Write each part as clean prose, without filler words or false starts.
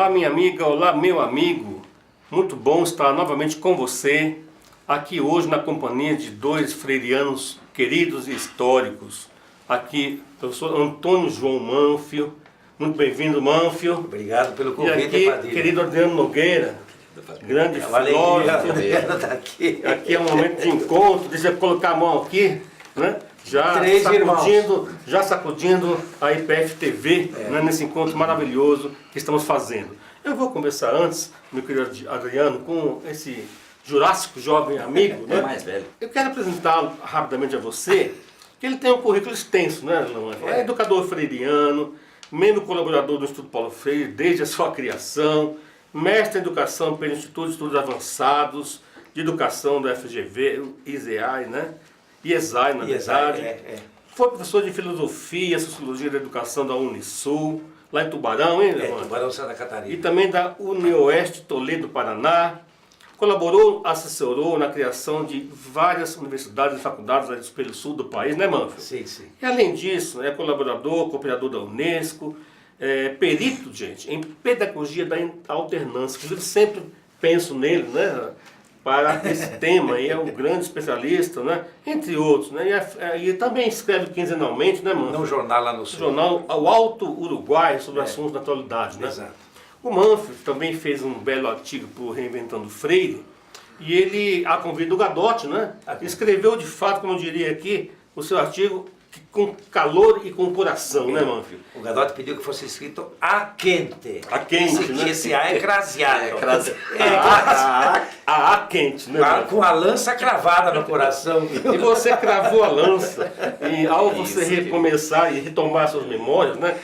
Olá, minha amiga, olá, meu amigo. Muito bom estar novamente com você, aqui hoje na companhia de dois freirianos queridos e históricos. Aqui, professor Antônio João Manfio. Muito bem-vindo, Manfio. Obrigado pelo convite, E aqui, Padilha. querido Adriano Nogueira, grande filósofo. Tá aqui. Aqui é um momento de encontro, deixa eu colocar a mão aqui, né? Já sacudindo a IPF TV, né, nesse encontro maravilhoso que estamos fazendo. Eu vou começar antes, meu querido Adriano, com esse jurássico jovem amigo, né? Mais velho. Eu quero apresentá-lo rapidamente a você, que ele tem um currículo extenso, né, Luan? É educador freiriano, membro colaborador do Instituto Paulo Freire desde a sua criação, mestre em educação pelo Instituto de Estudos Avançados de Educação do FGV, ISEAI, né? IESAI, na verdade. Foi professor de Filosofia, Sociologia da Educação da Unisul, lá em Tubarão, hein, Luan? Tubarão, Santa Catarina. E também da Unioeste Toledo, Paraná. Colaborou, assessorou na criação de várias universidades e faculdades pelo sul do país, né, Manfio? Sim, sim. E além disso, é colaborador, cooperador da Unesco, perito, gente, em pedagogia da alternância. Inclusive, sempre penso nele, né, para esse tema, e é um grande especialista, né, entre outros. Né, e também escreve quinzenalmente, né, Manfio? Num jornal lá no sul. Jornal ao Alto Uruguai, sobre assuntos da atualidade, né? Exato. O Manfio também fez um belo artigo por Reinventando Freire, e ele, a convite do Gadotti, né, escreveu de fato, como eu diria aqui, o seu artigo com calor e com coração, né, Manfio? O Gadotti pediu que fosse escrito a quente. A quente, né? Esse A é craseado. A quente, né? Com a lança cravada no coração. E você cravou a lança, e ao você recomeçar e retomar suas memórias, né,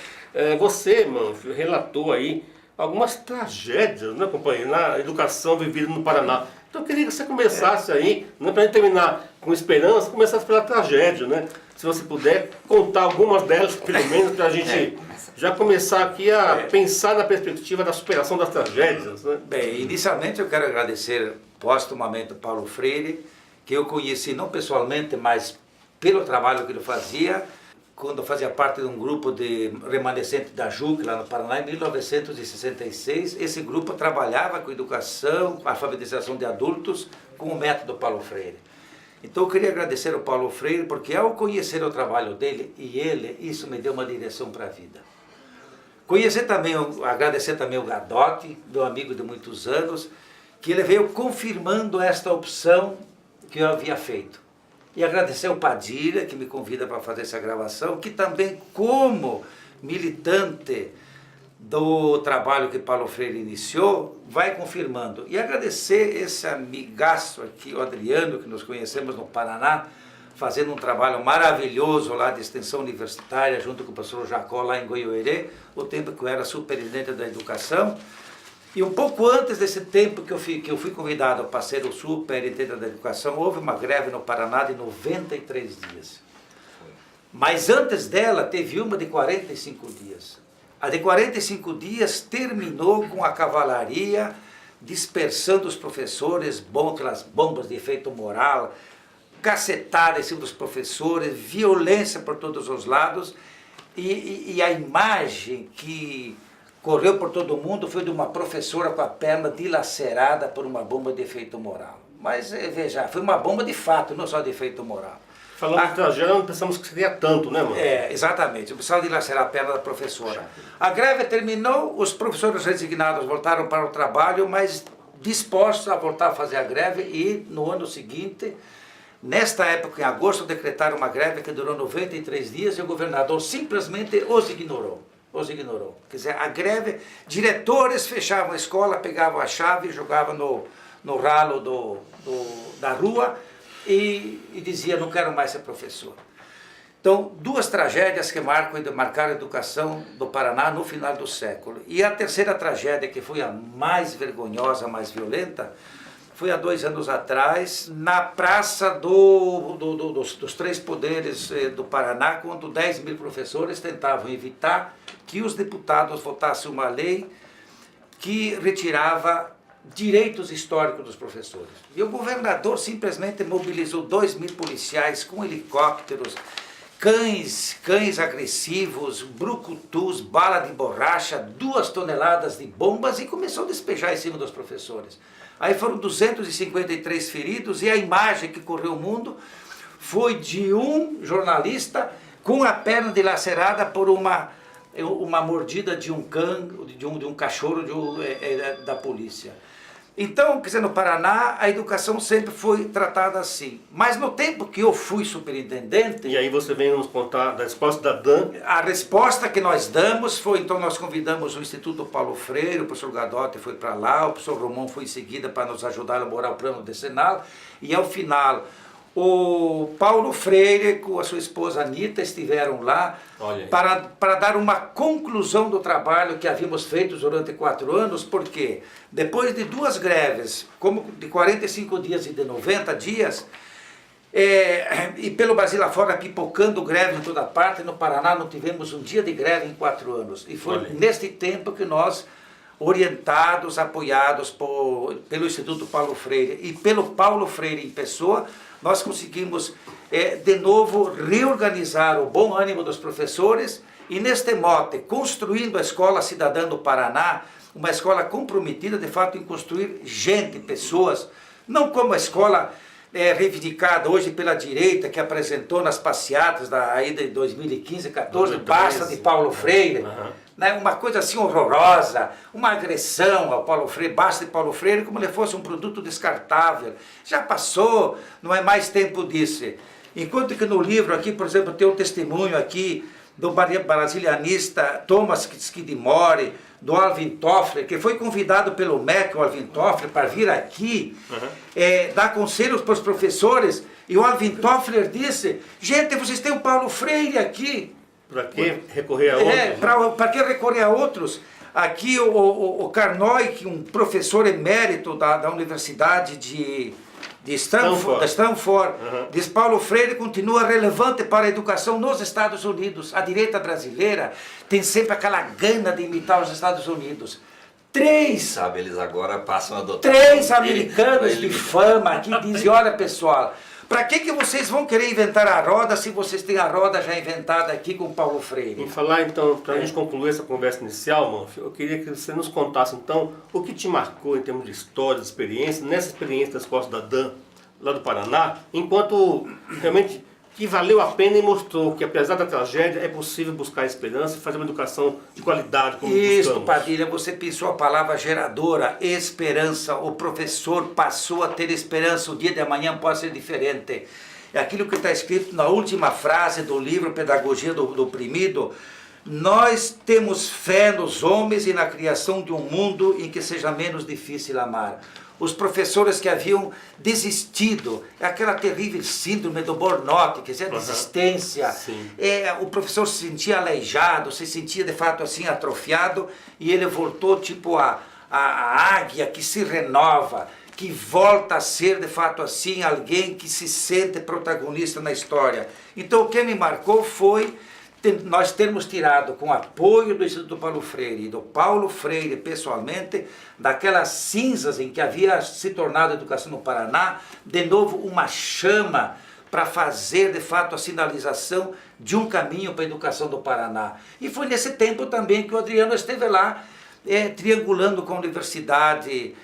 você, Manfio, relatou aí algumas tragédias, né, companheiro, na educação vivida no Paraná. Então eu queria que você começasse aí, né, para a gente terminar com esperança, começasse pela tragédia, né? Se você puder contar algumas delas, pelo menos, para a gente já começar aqui a pensar na perspectiva da superação das tragédias, né? Bem, inicialmente eu quero agradecer póstumamente ao Paulo Freire, que eu conheci não pessoalmente, mas pelo trabalho que ele fazia, quando eu fazia parte de um grupo de remanescentes da JUC, lá no Paraná, em 1966. Esse grupo trabalhava com educação, com alfabetização de adultos, com o método Paulo Freire. Então eu queria agradecer ao Paulo Freire, porque ao conhecer o trabalho dele e ele, isso me deu uma direção para a vida. Agradecer também ao Gadotti, meu amigo de muitos anos, que ele veio confirmando esta opção que eu havia feito. E agradecer ao Padilha, que me convida para fazer essa gravação, que também, como militante do trabalho que Paulo Freire iniciou, vai confirmando. E agradecer esse amigaço aqui, o Adriano, que nos conhecemos no Paraná, fazendo um trabalho maravilhoso lá de extensão universitária, junto com o professor Jacó, lá em Goiôerê, o tempo que eu era superintendente da educação. E um pouco antes desse tempo que eu fui convidado para ser o superintendente da educação, houve uma greve no Paraná de 93 dias. Mas antes dela, teve uma de 45 dias. A de 45 dias terminou com a cavalaria dispersando os professores, aquelas bombas de efeito moral, cacetada em cima dos professores, violência por todos os lados, e a imagem que correu por todo mundo foi de uma professora com a perna dilacerada por uma bomba de efeito moral. Mas veja, foi uma bomba de fato, não só de efeito moral. Falando de tragédia, não pensamos que seria tanto, né, mano? Exatamente. Precisava dilacerar a perna da professora. A greve terminou, os professores resignados voltaram para o trabalho, mas dispostos a voltar a fazer a greve, e no ano seguinte, nesta época, em agosto, decretaram uma greve que durou 93 dias e o governador simplesmente os ignorou. Quer dizer, a greve, diretores fechavam a escola, pegavam a chave, jogavam no ralo da rua e dizia: não quero mais ser professor. Então, duas tragédias que marcaram a educação do Paraná no final do século. E a terceira tragédia, que foi a mais vergonhosa, a mais violenta, foi há 2 anos atrás, na Praça dos Três Poderes do Paraná, quando 10 mil professores tentavam evitar que os deputados votassem uma lei que retirava direitos históricos dos professores. E o governador simplesmente mobilizou 2 mil policiais com helicópteros, cães agressivos, brucutus, bala de borracha, 2 toneladas de bombas e começou a despejar em cima dos professores. Aí foram 253 feridos e a imagem que correu o mundo foi de um jornalista com a perna dilacerada por uma mordida de um cão, de um cachorro da polícia. Então, quer dizer, no Paraná, a educação sempre foi tratada assim. Mas no tempo que eu fui superintendente... E aí você vem nos contar da resposta da DAN. A resposta que nós damos foi, então nós convidamos o Instituto Paulo Freire, o professor Gadotti foi para lá, o professor Romão foi em seguida para nos ajudar a elaborar o plano decenal, e ao final... O Paulo Freire com a sua esposa Anitta estiveram lá para dar uma conclusão do trabalho que havíamos feito durante 4 anos, porque depois de 2 greves, como de 45 dias e de 90 dias, e pelo Brasil afora pipocando greve em toda parte, no Paraná não tivemos um dia de greve em 4 anos. E foi neste tempo que nós, orientados, apoiados pelo Instituto Paulo Freire e pelo Paulo Freire em pessoa, nós conseguimos de novo reorganizar o bom ânimo dos professores e neste mote, construindo a Escola Cidadã do Paraná, uma escola comprometida de fato em construir gente, pessoas, não como a escola reivindicada hoje pela direita, que apresentou nas passeatas aí de 2015, 14, Basta de Paulo Freire, né, uma coisa assim horrorosa, uma agressão ao Paulo Freire, Basta de Paulo Freire, como ele fosse um produto descartável. Já passou, não é mais tempo disso. Enquanto que no livro aqui, por exemplo, tem o testemunho aqui do brasilianista Thomas Skidmore, do Alvin Toffler, que foi convidado pelo MEC, o Alvin Toffler, para vir aqui dar conselhos para os professores, e o Alvin Toffler disse, gente, vocês têm o Paulo Freire aqui. Para que recorrer a outros? Para que recorrer a outros? Aqui o Carnoy, que um professor emérito da Universidade de Stanford, diz Paulo Freire continua relevante para a educação nos Estados Unidos. A direita brasileira tem sempre aquela gana de imitar os Estados Unidos. Sabe, eles agora passam a adotar. 3 americanos de fama que dizem, olha pessoal, para que vocês vão querer inventar a roda se vocês têm a roda já inventada aqui com Paulo Freire? Em falar então, para a gente concluir essa conversa inicial, Manfio, eu queria que você nos contasse então o que te marcou em termos de história, de experiência, nessa experiência da Escola da DAN, lá do Paraná, enquanto realmente que valeu a pena e mostrou que apesar da tragédia é possível buscar esperança e fazer uma educação de qualidade como Isso, buscamos. Padilha, você pensou a palavra geradora, esperança. O professor passou a ter esperança, o dia de amanhã pode ser diferente. É aquilo que está escrito na última frase do livro Pedagogia do Oprimido. Nós temos fé nos homens e na criação de um mundo em que seja menos difícil amar. Os professores que haviam desistido, aquela terrível síndrome do burnout, quer dizer, a desistência, o professor se sentia aleijado, se sentia de fato assim atrofiado, e ele voltou tipo a águia que se renova, que volta a ser de fato assim alguém que se sente protagonista na história. Então o que me marcou foi nós termos tirado, com o apoio do Instituto Paulo Freire e do Paulo Freire pessoalmente, daquelas cinzas em que havia se tornado a educação no Paraná, de novo uma chama para fazer de fato a sinalização de um caminho para a educação do Paraná. E foi nesse tempo também que o Adriano esteve lá, triangulando com a Universidade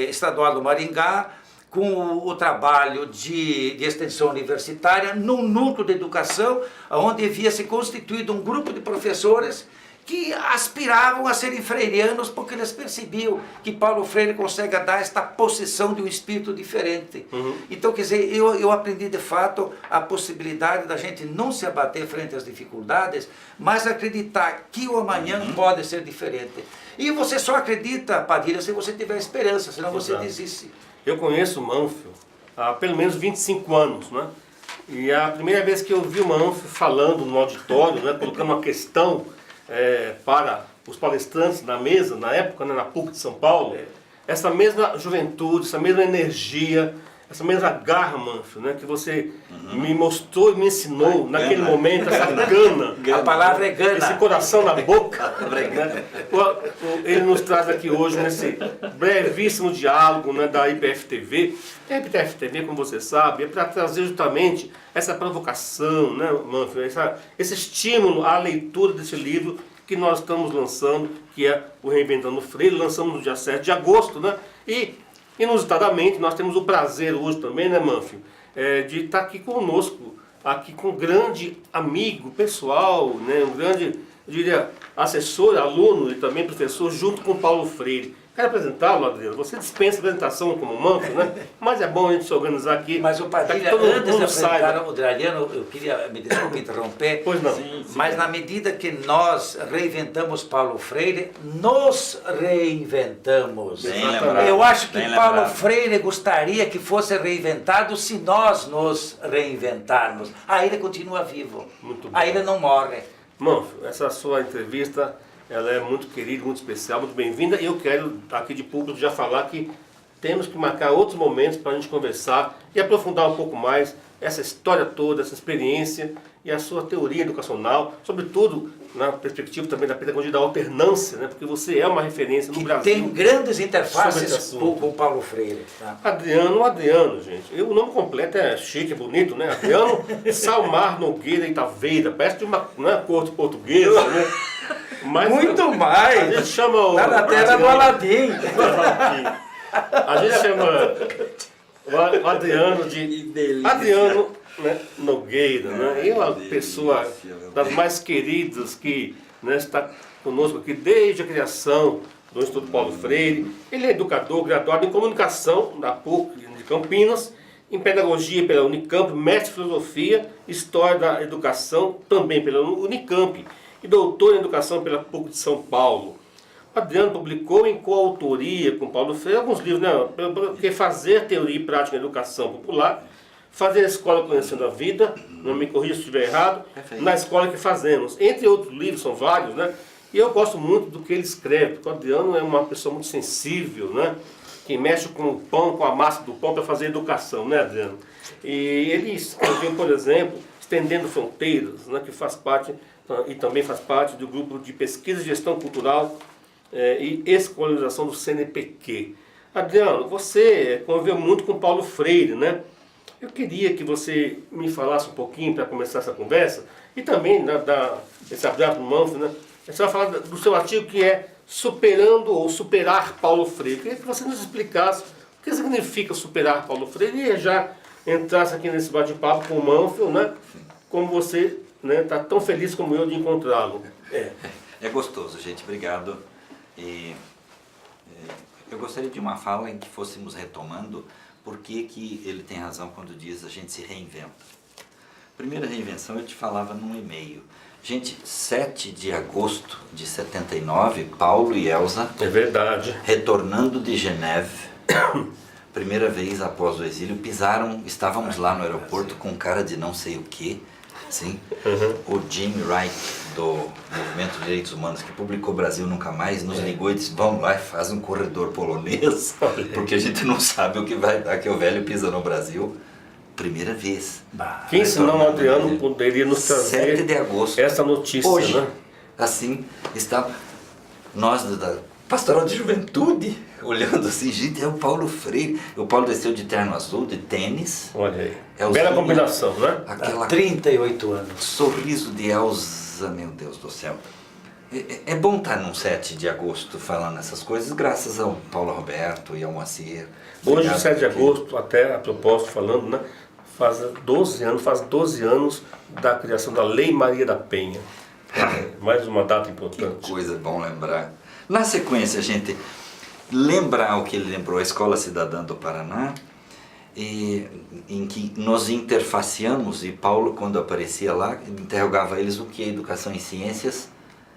Estadual do Maringá, com o trabalho de extensão universitária, num núcleo de educação, onde havia se constituído um grupo de professores que aspiravam a serem freirianos, porque eles percebiam que Paulo Freire consegue dar esta possessão de um espírito diferente. Então, quer dizer, eu aprendi de fato a possibilidade da gente não se abater frente às dificuldades, mas acreditar que o amanhã pode ser diferente. E você só acredita, Padilha, se você tiver esperança, senão você desiste. Eu conheço o Manfio há pelo menos 25 anos, né? E a primeira vez que eu vi o Manfio falando no auditório, né, colocando uma questão para os palestrantes na mesa, na época, né, na PUC de São Paulo, essa mesma juventude, essa mesma energia, essa mesma garra, Manfio, né, que você me mostrou e me ensinou naquele momento, essa gana. A palavra é gana. Esse coração na boca. Né? Ele nos traz aqui hoje, nesse brevíssimo diálogo, né, da IPF-TV. A IPF-TV, como você sabe, é para trazer justamente essa provocação, né, Manfio, esse estímulo à leitura desse livro que nós estamos lançando, que é o Reinventando Freire. Lançamos no dia 7 de agosto, né? E, inusitadamente, nós temos o prazer hoje também, né, Manfio, de estar aqui conosco, aqui com um grande amigo pessoal, né, um grande, eu diria, assessor, aluno e também professor, junto com Paulo Freire. Quero apresentá-lo, Adriano. Você dispensa a apresentação como Manfio, né? Mas é bom a gente se organizar aqui. Mas o Padilha, antes de apresentar o Adriano, eu queria, me desculpe interromper, pois não. Mas na medida que nós reinventamos Paulo Freire, nos reinventamos. Bem lembrado, eu acho que Paulo lembrado. Freire gostaria que fosse reinventado se nós nos reinventarmos. Aí ele continua vivo. Muito bom. Aí ele não morre. Manfio, essa sua entrevista, ela é muito querida, muito especial, muito bem-vinda. E eu quero, aqui de público, já falar que temos que marcar outros momentos para a gente conversar e aprofundar um pouco mais essa história toda, essa experiência e a sua teoria educacional, sobretudo na perspectiva também da pedagogia da alternância, né? Porque você é uma referência no Brasil. Tem grandes sobre esse interfaces assunto. com Paulo Freire. Tá? Adriano, gente. O nome completo é chique, é bonito, né? Adriano Salmar Nogueira Itaveira. Parece de uma, não é, corte portuguesa, né? Mas, Muito mais! A gente chama o... Tá na terra do Aladim. A gente chama o Adriano de Adriano, né, Nogueira, né? E é uma pessoa das mais queridas que, né, está conosco aqui desde a criação do Instituto Paulo Freire. Ele é educador, graduado em comunicação da PUC de Campinas, em pedagogia pela Unicamp, mestre em filosofia, história da educação também pela Unicamp e doutor em educação pela PUC de São Paulo. O Adriano publicou em coautoria com Paulo Freire alguns livros, né? Porque fazer teoria e prática em educação popular, fazer a escola conhecendo a vida, não me corrija se estiver errado, na escola que fazemos. Entre outros livros, são vários, né? E eu gosto muito do que ele escreve, porque o Adriano é uma pessoa muito sensível, né? Que mexe com o pão, com a massa do pão para fazer educação, né, Adriano? E ele escreveu, por exemplo, Estendendo Fronteiras, né? Que faz parte, e também faz parte do grupo de pesquisa e gestão cultural e escolarização do CNPq. Adriano, você conviveu muito com Paulo Freire, né? Eu queria que você me falasse um pouquinho para começar essa conversa, e também esse abraço do Manfio, né? Você vai falar do seu artigo que é Superando ou Superar Paulo Freire. Eu queria que você nos explicasse o que significa superar Paulo Freire e já entrasse aqui nesse bate-papo com o Manfio, né? Como você está tão feliz como eu de encontrá-lo. É gostoso, gente. Obrigado. E eu gostaria de uma fala em que fôssemos retomando por que ele tem razão quando diz a gente se reinventa. Primeira reinvenção eu te falava num e-mail. Gente, 7 de agosto de 79, Paulo e Elza, É verdade. retornando de Geneve, primeira vez após o exílio, estávamos lá no aeroporto com cara de não sei o que, sim, o Jim Wright do Movimento de Direitos Humanos, que publicou Brasil Nunca Mais, nos ligou e disse, vamos lá e faz um corredor polonês, porque a gente não sabe o que vai dar, que o velho pisa no Brasil. Primeira vez. Quem senão o Adriano poderia nos trazer 7 de agosto. essa notícia, Hoje, né? assim, está nós da Pastoral de Juventude, olhando assim, gente, é o Paulo Freire. O Paulo desceu de terno azul, de tênis. Olha aí. É o Bela sonho. combinação, né? Aquela 38 anos. sorriso de Elza, meu Deus do céu. É bom estar num 7 de agosto falando essas coisas, graças ao Paulo Roberto e ao Moacir. Hoje, Obrigado, 7 de porque- agosto, até a propósito, falando, né? Faz 12 anos da criação da Lei Maria da Penha. Mais uma data Que importante. coisa bom lembrar. Na sequência, gente, lembrar o que ele lembrou, a Escola Cidadã do Paraná, em que nos interfaceamos, e Paulo, quando aparecia lá, interrogava eles o que é educação em ciências,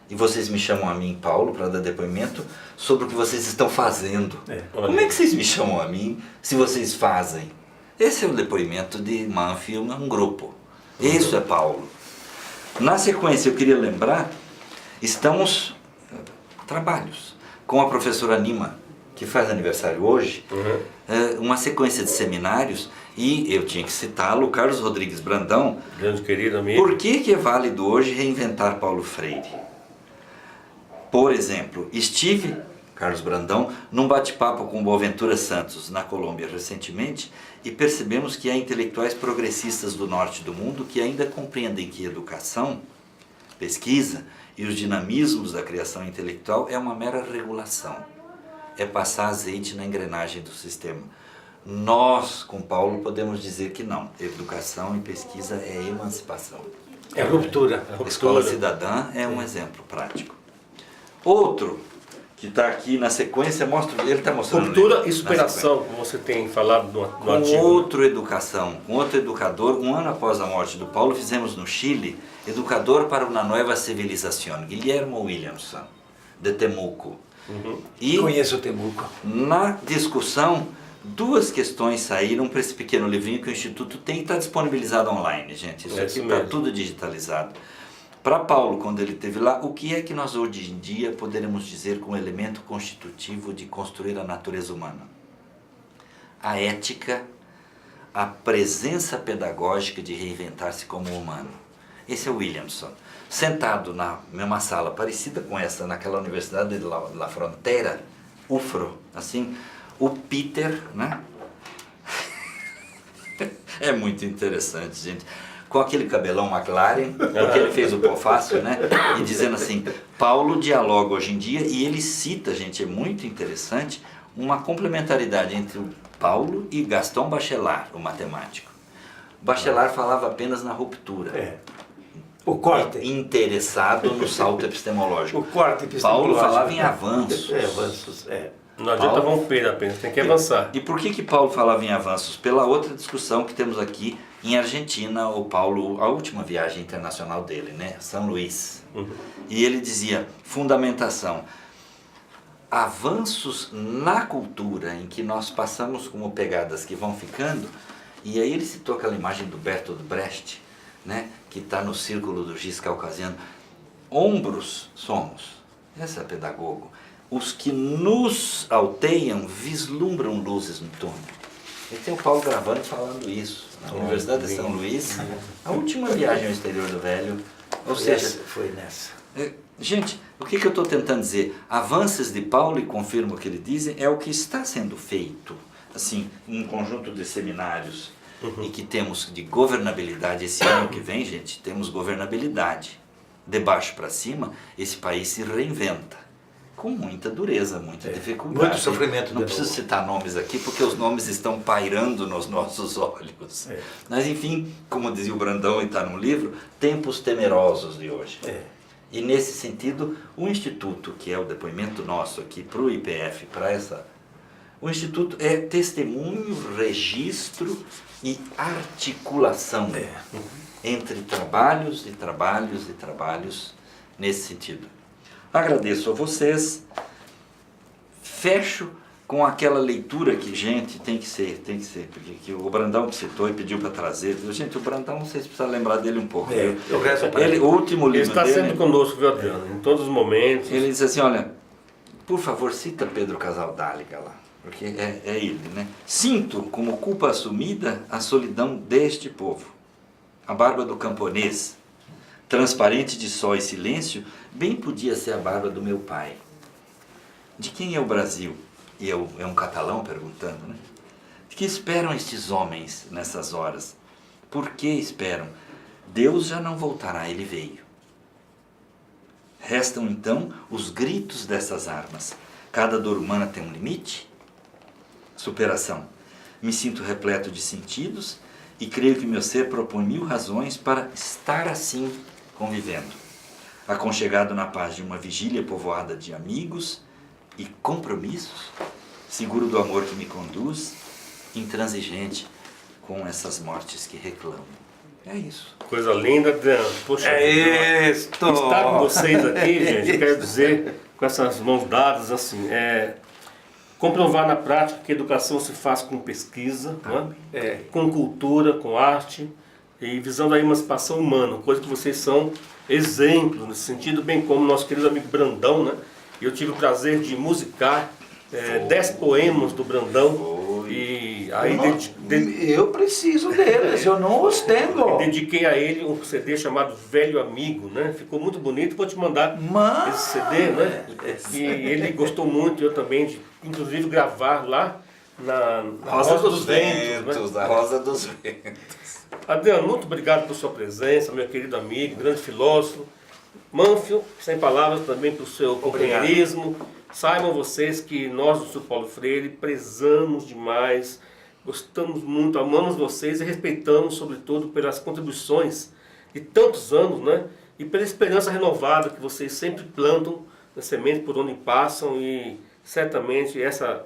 e vocês me chamam a mim, Paulo, para dar depoimento sobre o que vocês estão fazendo. Como é que vocês me chamam a mim se vocês fazem? Esse é o depoimento de Manfio, um grupo. Isso é Paulo. Na sequência, eu queria lembrar, estamos trabalhos com a professora Nima, que faz aniversário hoje. uma sequência de seminários, e eu tinha que citá-lo, Carlos Rodrigues Brandão. Grande querido amigo. Por que é válido hoje reinventar Paulo Freire? Por exemplo, estive, Carlos Brandão, num bate-papo com Boaventura Santos na Colômbia recentemente, e percebemos que há intelectuais progressistas do norte do mundo que ainda compreendem que educação, pesquisa e os dinamismos da criação intelectual é uma mera regulação. É passar azeite na engrenagem do sistema. Nós, com Paulo, podemos dizer que não. Educação e pesquisa é emancipação. É ruptura. A Escola Cidadã é um exemplo prático. Outro que está aqui na sequência, ele está mostrando... Ruptura e superação, como você tem falado no com artigo. outro educador, um ano após a morte do Paulo, fizemos no Chile, Educador para uma Nova Civilização, Guillermo Williamson, de Temuco. E Conheço o Temuco. na discussão, duas questões saíram para esse pequeno livrinho que o Instituto tem e está disponibilizado online, gente. Isso aqui está tudo digitalizado. Para Paulo, quando ele esteve lá, o que é que nós hoje em dia poderemos dizer como elemento constitutivo de construir a natureza humana? A ética, a presença pedagógica de reinventar-se como humano. Esse é o Williamson. Sentado na mesma sala, parecida com essa, naquela Universidade de La Frontera, UFRO, assim, o Peter, né? É muito interessante, gente. Com aquele cabelão McLaren, porque ele fez o pó fácil, né? E dizendo assim, Paulo dialoga hoje em dia, e ele cita, gente, é muito interessante, uma complementaridade entre o Paulo e Gaston Bachelard, o matemático. Bachelard falava apenas na ruptura. O corte. Interessado no salto epistemológico. O corte epistemológico. Paulo falava em avanços. Avanços, Não adianta romper apenas, tem que avançar. E por que Paulo falava em avanços? Pela outra discussão que temos aqui em Argentina, o Paulo, a última viagem internacional dele, né? São Luís. E ele dizia, fundamentação, avanços na cultura em que nós passamos como pegadas que vão ficando, e aí ele citou aquela imagem do Bertolt Brecht, né? Que está no círculo do giz caucasiano. Ombros somos, esse é pedagogo. Os que nos alteiam vislumbram luzes no túnel. E tem o Paulo Gravani falando isso, na Universidade de São Luís, a última viagem ao exterior do velho. Ou seja, foi nessa. Gente, o que eu estou tentando dizer? Avanços de Paulo, e confirmo o que ele diz, é o que está sendo feito, assim, em um conjunto de seminários, e que temos de governabilidade. Esse ano que vem, gente, temos governabilidade. De baixo para cima, esse país se reinventa. Com muita dureza, muita dificuldade. Muito sofrimento. Não preciso citar nomes aqui, porque os nomes estão pairando nos nossos olhos. Mas enfim, como dizia o Brandão e está no livro, tempos temerosos de hoje. E nesse sentido, o Instituto, que é o depoimento nosso aqui para o IPF, para essa... O Instituto é testemunho, registro e articulação entre trabalhos e trabalhos e trabalhos nesse sentido. Agradeço a vocês, fecho com aquela leitura que, gente, tem que ser, porque que o Brandão citou e pediu para trazer. Gente, o Brandão, vocês precisam lembrar dele um pouco. O último livro ele está dele, sempre conosco, viu, Adriano? Em todos os momentos. Ele diz assim, olha, por favor, cita Pedro Casaldáliga lá, porque é ele, né? Sinto como culpa assumida a solidão deste povo. A barba do camponês, transparente de sol e silêncio, bem podia ser a barba do meu pai. De quem é o Brasil? E é um catalão perguntando, né? De que esperam estes homens nessas horas? Por que esperam? Deus já não voltará, ele veio. Restam então os gritos dessas armas. Cada dor humana tem um limite? Superação. Me sinto repleto de sentidos e creio que meu ser propõe 1000 razões para estar assim, convivendo. Aconchegado na paz de uma vigília povoada de amigos e compromissos, seguro do amor que me conduz, intransigente com essas mortes que reclamam. É isso. Coisa linda, Adriano. Poxa, isso. Estar com vocês aqui, gente, eu quero dizer, com essas mãos dadas, assim, comprovar na prática que a educação se faz com pesquisa, com cultura, com arte e visão da emancipação humana, coisa que vocês são exemplos nesse sentido, bem como nosso querido amigo Brandão, né? Eu tive o prazer de musicar 10 poemas do Brandão E aí Eu preciso deles, eu não os tenho. dediquei a ele um CD chamado Velho Amigo, né? Ficou muito bonito, vou te mandar esse CD, né? E ele gostou muito, eu também, de inclusive gravar lá na Rosa dos Ventos, Ventos, né? da Rosa dos Ventos. Adriano, muito obrigado por sua presença, meu querido amigo, grande filósofo. Manfio, sem palavras também por seu companheirismo. Saibam vocês que nós do Instituto Paulo Freire prezamos demais, gostamos muito, amamos vocês e respeitamos, sobretudo, pelas contribuições de tantos anos, né? E pela esperança renovada que vocês sempre plantam na semente por onde passam, e certamente essa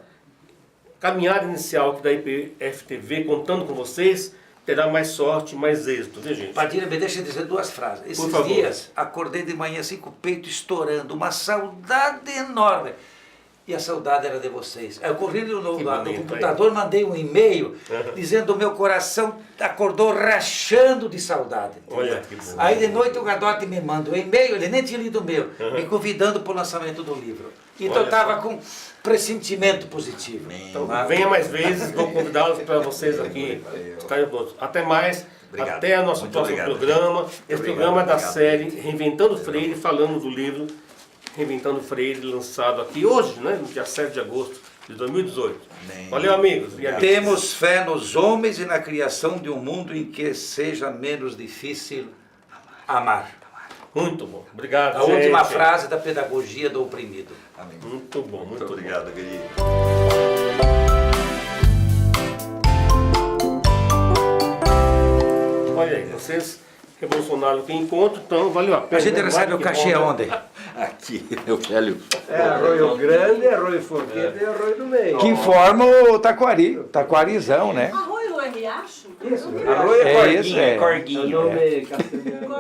caminhada inicial que da IPFTV, contando com vocês, terá mais sorte, mais êxito, viu, gente? Padilha, me deixa dizer duas frases. Esses favor. dias, acordei de manhã assim com o peito estourando, uma saudade enorme. E a saudade era de vocês. Aí eu corri no computador, mandei um e-mail dizendo que o meu coração acordou rachando de saudade. Olha que bom. Aí de noite o Gadotti me manda um e-mail, ele nem tinha lido o meu, me convidando para o lançamento do livro. Então eu estava com pressentimento positivo. Então, venha mais vezes, vou convidá-los para vocês aqui. Até mais, Obrigado. até o nosso Muito próximo obrigado, programa. Esse programa é da obrigado. série Reinventando Freire, falando do livro Reinventando Freire, lançado aqui hoje, né, no dia 7 de agosto de 2018. Bem, Valeu, amigos e amigas. Temos fé nos homens e na criação de um mundo em que seja menos difícil amar. Muito bom. Obrigado, A última gente. frase da pedagogia do oprimido. Amém. Muito bom, muito bom. Obrigado, Guri. Olha aí, vocês revolucionaram o que encontro, então valeu a pena. A gente recebe o cachê aonde? Aqui, meu velho. Arroio Grande, Arroio Forqueta e Arroio do Meio. Que forma o taquari, taquarizão, né? Arroio é riacho? Isso, Arroio é é corguinho, o nome castelhano.